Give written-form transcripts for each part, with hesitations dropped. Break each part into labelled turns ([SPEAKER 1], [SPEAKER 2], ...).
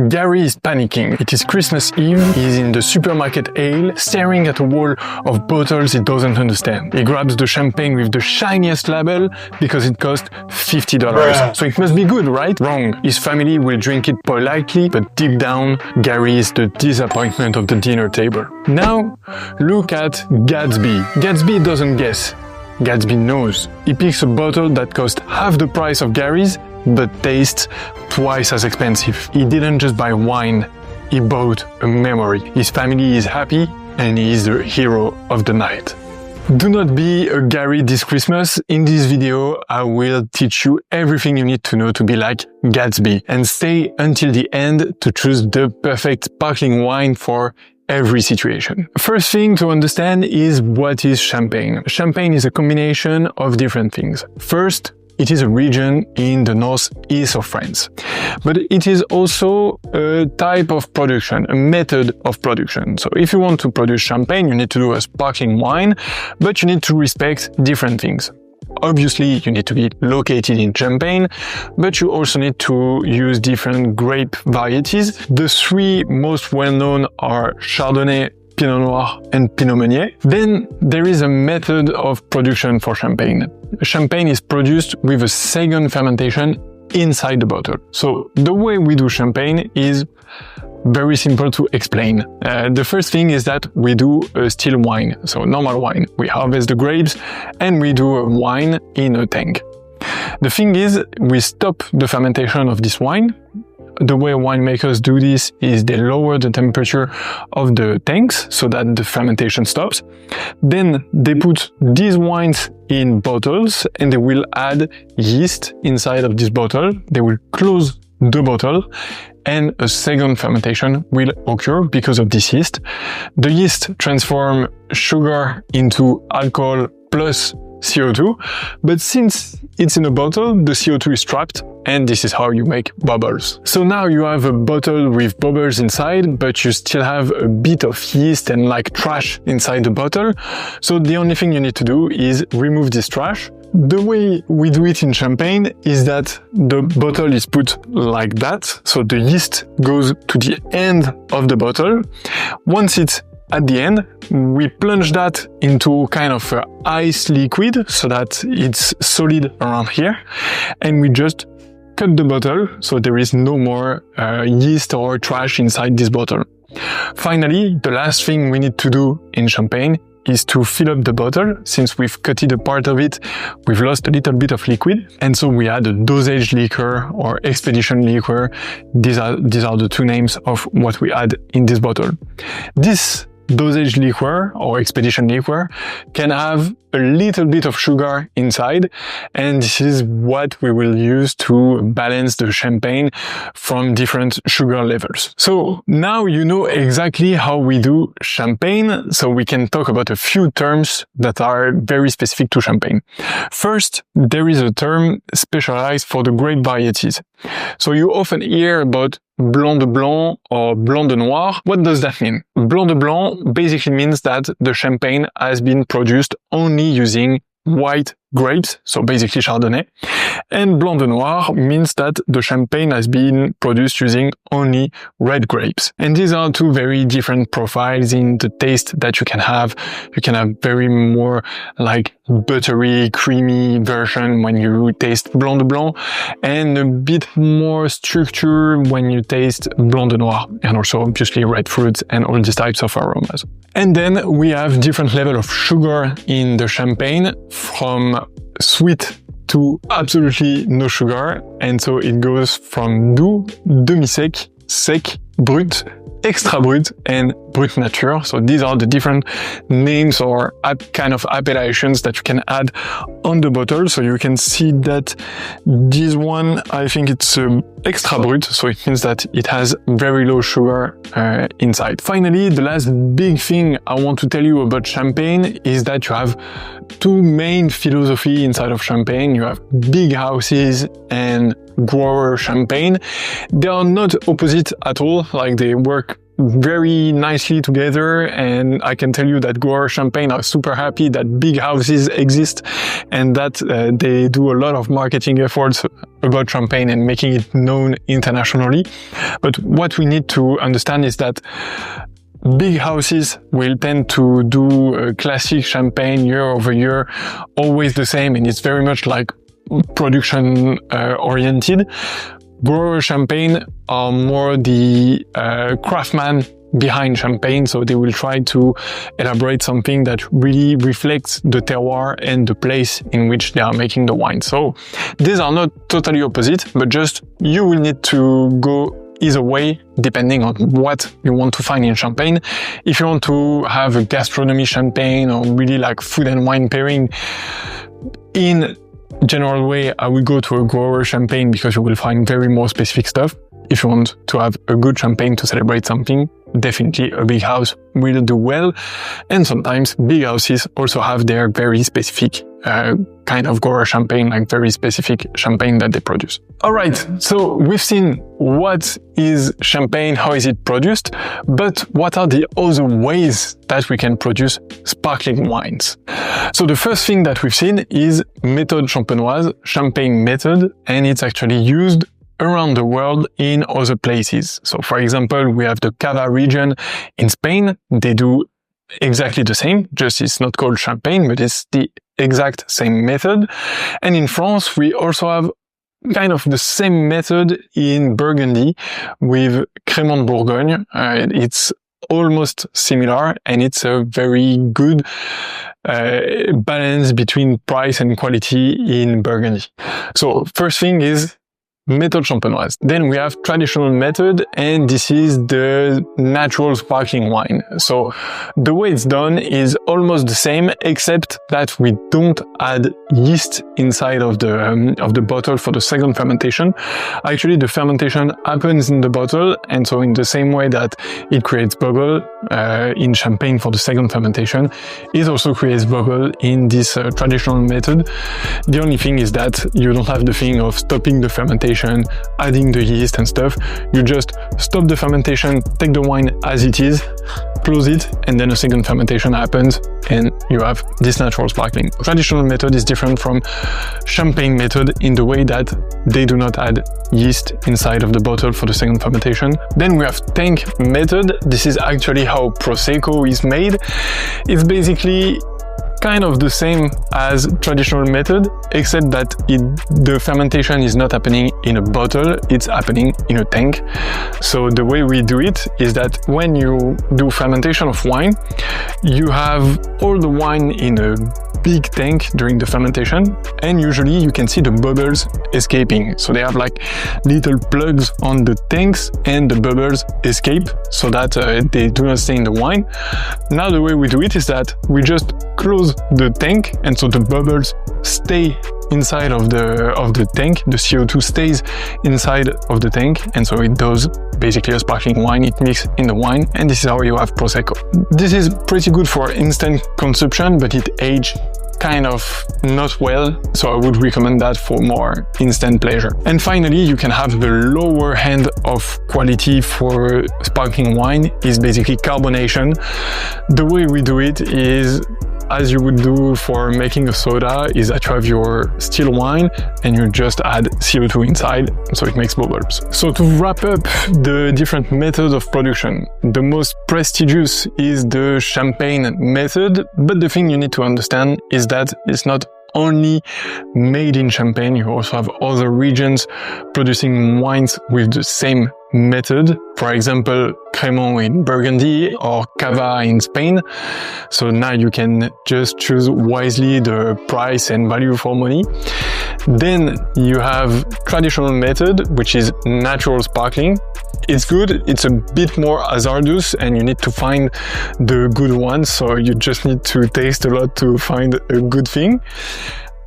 [SPEAKER 1] Gary is panicking. It is Christmas Eve. He's in the supermarket aisle, staring at a wall of bottles he doesn't understand. He grabs the champagne with the shiniest label because it costs $50. So it must be good, right? Wrong. His family will drink it politely, but deep down, Gary is the disappointment of the dinner table. Now, look at Gatsby. Gatsby doesn't guess. Gatsby knows. He picks a bottle that costs half the price of Gary's, but tastes twice as expensive. He didn't just buy wine, he bought a memory. His family is happy and he is the hero of the night. Do not be a Gary this Christmas. In this video, I will teach you everything you need to know to be like Gatsby, and stay until the end to choose the perfect sparkling wine for every situation. First thing to understand is what is champagne. Champagne is a combination of different things. First, it is a region in the northeast of France, but it is also a type of production, a method of production. So if you want to produce champagne, you need to do a sparkling wine, but you need to respect different things. Obviously, you need to be located in Champagne, but you also need to use different grape varieties. The three most well-known are Chardonnay, Pinot Noir and Pinot Meunier. Then there is a method of production for champagne. Champagne is produced with a second fermentation inside the bottle. So the way we do champagne is very simple to explain. The first thing is that we do a still wine, so normal wine. We harvest the grapes and we do a wine in a tank. The thing is, we stop the fermentation of this wine. The way winemakers do this is they lower the temperature of the tanks so that the fermentation stops. Then they put these wines in bottles and they will add yeast inside of this bottle. They will close the bottle and a second fermentation will occur because of this yeast. The yeast transforms sugar into alcohol plus CO2, but since it's in a bottle, the CO2 is trapped, and this is how you make bubbles. So now you have a bottle with bubbles inside, but you still have a bit of yeast and like trash inside the bottle. So the only thing you need to do is remove this trash. The way we do it in champagne is that the bottle is put like that, so the yeast goes to the end of the bottle. Once it's at the end, we plunge that into kind of an ice liquid so that it's solid around here, and we just cut the bottle so there is no more yeast or trash inside this bottle. Finally, the last thing we need to do in champagne is to fill up the bottle. Since we've cutted a part of it, we've lost a little bit of liquid, and so we add a dosage liquor or expedition liquor. These are the two names of what we add in this bottle. This dosage liquor or expedition liquor can have a little bit of sugar inside, and this is what we will use to balance the champagne from different sugar levels. So now you know exactly how we do champagne, so we can talk about a few terms that are very specific to champagne. First, there is a term specialized for the grape varieties. So you often hear about Blanc de Blanc or Blanc de Noir. What does that mean? Blanc de Blanc basically means that the champagne has been produced only using white grapes, so basically Chardonnay. And Blanc de Noir means that the champagne has been produced using only red grapes. And these are two very different profiles in the taste that you can have. You can have very more like buttery, creamy version when you taste Blanc de Blanc, and a bit more structure when you taste Blanc de Noir, and also obviously red fruits and all these types of aromas. And then we have different level of sugar in the champagne, from sweet to absolutely no sugar, and so it goes from doux, demi-sec, sec, brut, extra brut, and brut nature. So these are the different names or kind of appellations that you can add on the bottle. So you can see that this one, I think it's extra brut, so it means that it has very low sugar inside. Finally, the last big thing I want to tell you about champagne is that you have two main philosophies inside of champagne. You have big houses and grower champagne. They are not opposite at all, like they work very nicely together, and I can tell you that grower champagne are super happy that big houses exist and that they do a lot of marketing efforts about champagne and making it known internationally. But what we need to understand is that big houses will tend to do classic champagne year over year, always the same, and it's very much like production oriented. Grower champagne are more the craftsman behind champagne, so they will try to elaborate something that really reflects the terroir and the place in which they are making the wine. So these are not totally opposite, but just you will need to go either way depending on what you want to find in champagne. If you want to have a gastronomy champagne or really like food and wine pairing, in general way, I will go to a grower champagne because you will find very more specific stuff. If you want to have a good champagne to celebrate something, definitely a big house will do well. And sometimes big houses also have their very specific kind of grower champagne, like very specific champagne that they produce. All right, so we've seen what is champagne, how is it produced, but what are the other ways that we can produce sparkling wines? So the first thing that we've seen is méthode champenoise, champagne method, and it's actually used around the world in other places. So for example, we have the Cava region in Spain. They do exactly the same, just it's not called champagne, but it's the exact same method. And in France, we also have kind of the same method in Burgundy with Crémant Bourgogne. It's almost similar, and it's a very good balance between price and quality in Burgundy. So first thing is méthode champenoise. Then we have traditional method, and this is the natural sparkling wine. So the way it's done is almost the same, except that we don't add yeast inside of the bottle for the second fermentation. Actually, the fermentation happens in the bottle, and so in the same way that it creates bubble in champagne for the second fermentation, it also creates bubble in this traditional method. The only thing is that you don't have the thing of stopping the fermentation, adding the yeast and stuff. You just stop the fermentation, take the wine as it is, close it, and then a second fermentation happens, and you have this natural sparkling. Traditional method is different from champagne method in the way that they do not add yeast inside of the bottle for the second fermentation. Then we have tank method. This is actually how Prosecco is made. It's basically kind of the same as traditional method, except that the fermentation is not happening in a bottle, it's happening in a tank. So the way we do it is that when you do fermentation of wine, you have all the wine in a big tank during the fermentation, and usually you can see the bubbles escaping. So they have like little plugs on the tanks, and the bubbles escape so that they do not stay in the wine. Now the way we do it is that we just close the tank, and so the bubbles stay inside of the tank. The CO2 stays inside of the tank, and so it does basically a sparkling wine. It mixes in the wine, and this is how you have Prosecco. This is pretty good for instant consumption, but it ages kind of not well, so I would recommend that for more instant pleasure. And finally, you can have the lower end of quality for sparkling wine is basically carbonation. The way we do it is, as you would do for making a soda, is that you have your still wine and you just add CO2 inside, so it makes bubbles. So to wrap up the different methods of production, the most prestigious is the champagne method, but the thing you need to understand is that it's not only made in Champagne, you also have other regions producing wines with the same method. For example, Crémant in Burgundy or Cava in Spain. So now you can just choose wisely the price and value for money. Then you have traditional method, which is natural sparkling. It's good, it's a bit more hazardous and you need to find the good ones, so you just need to taste a lot to find a good thing.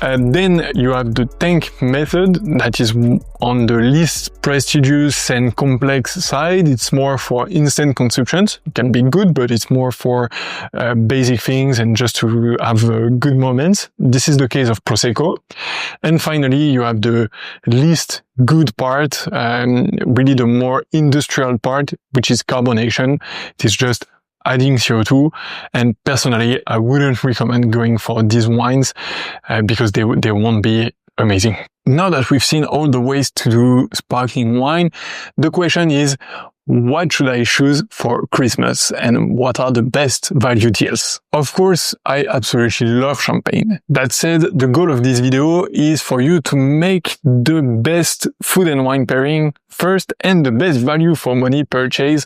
[SPEAKER 1] Then you have the tank method that is on the least prestigious and complex side. It's more for instant consumption. It can be good, but it's more for basic things and just to have good moments. This is the case of Prosecco. And finally, you have the least good part, really the more industrial part, which is carbonation. It is just adding CO2, and personally, I wouldn't recommend going for these wines because they won't be amazing. Now that we've seen all the ways to do sparkling wine, the question is, what should I choose for Christmas and what are the best value deals? Of course, I absolutely love champagne. That said, the goal of this video is for you to make the best food and wine pairing first and the best value for money purchase,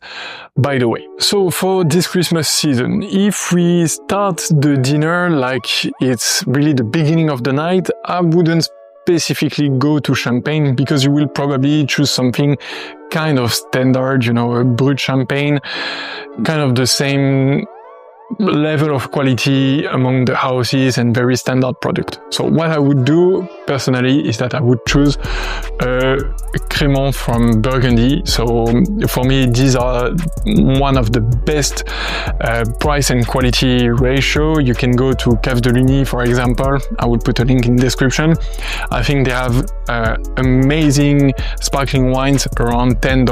[SPEAKER 1] by the way. So for this Christmas season, if we start the dinner like it's really the beginning of the night, I wouldn't specifically go to champagne because you will probably choose something kind of standard, you know, a brut champagne, kind of the same level of quality among the houses and very standard product. So what I would do personally is that I would choose a Crémant from Burgundy. So for me, these are one of the best price and quality ratio. You can go to Cave de Luni, for example. I will put a link in the description. I think they have amazing sparkling wines around $10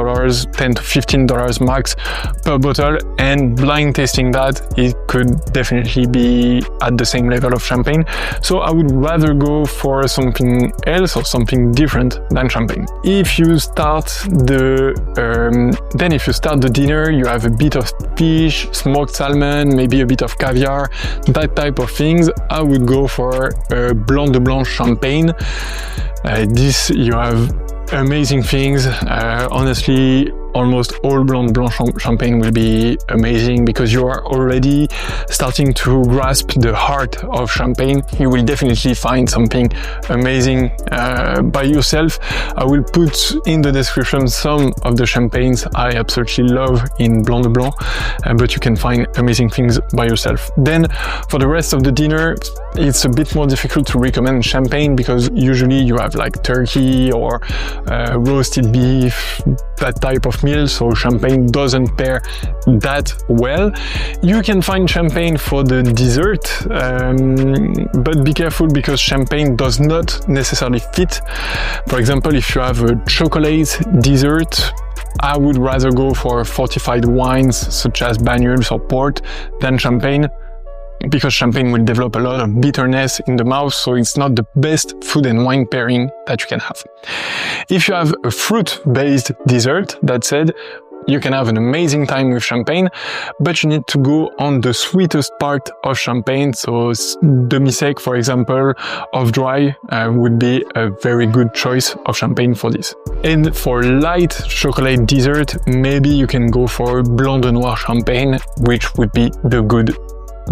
[SPEAKER 1] to $15 max per bottle, and blind tasting that, it could definitely be at the same level of champagne. So I would rather go for something else or something different than champagne. If you start the dinner, you have a bit of fish, smoked salmon, maybe a bit of caviar, that type of things. I would go for a Blanc de Blanc champagne. This, you have amazing things. Honestly, almost all Blanc de Blanc champagne will be amazing because you are already starting to grasp the heart of champagne. You will definitely find something amazing by yourself. I will put in the description some of the champagnes I absolutely love in Blanc de Blanc, but you can find amazing things by yourself. Then for the rest of the dinner, it's a bit more difficult to recommend champagne because usually you have like turkey or roasted beef, that type of meal, so champagne doesn't pair that well. You can find champagne for the dessert, but be careful because champagne does not necessarily fit. For example, if you have a chocolate dessert, I would rather go for fortified wines such as Banyuls or port than champagne, because champagne will develop a lot of bitterness in the mouth, so it's not the best food and wine pairing that you can have. If you have a fruit-based dessert, that said, you can have an amazing time with champagne, but you need to go on the sweetest part of champagne. So demi-sec, for example, off-dry would be a very good choice of champagne for this. And for light chocolate dessert, maybe you can go for Blanc de Noir champagne, which would be the good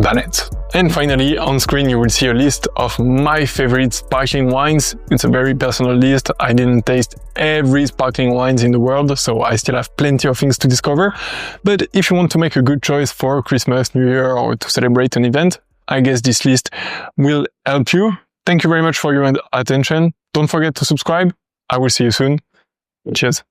[SPEAKER 1] balance. And finally, on screen you will see a list of my favorite sparkling wines. It's a very personal list. I didn't taste every sparkling wines in the world, so I still have plenty of things to discover. But if you want to make a good choice for Christmas, New Year, or to celebrate an event, I guess this list will help you. Thank you very much for your attention. Don't forget to subscribe. I will see you soon. Cheers.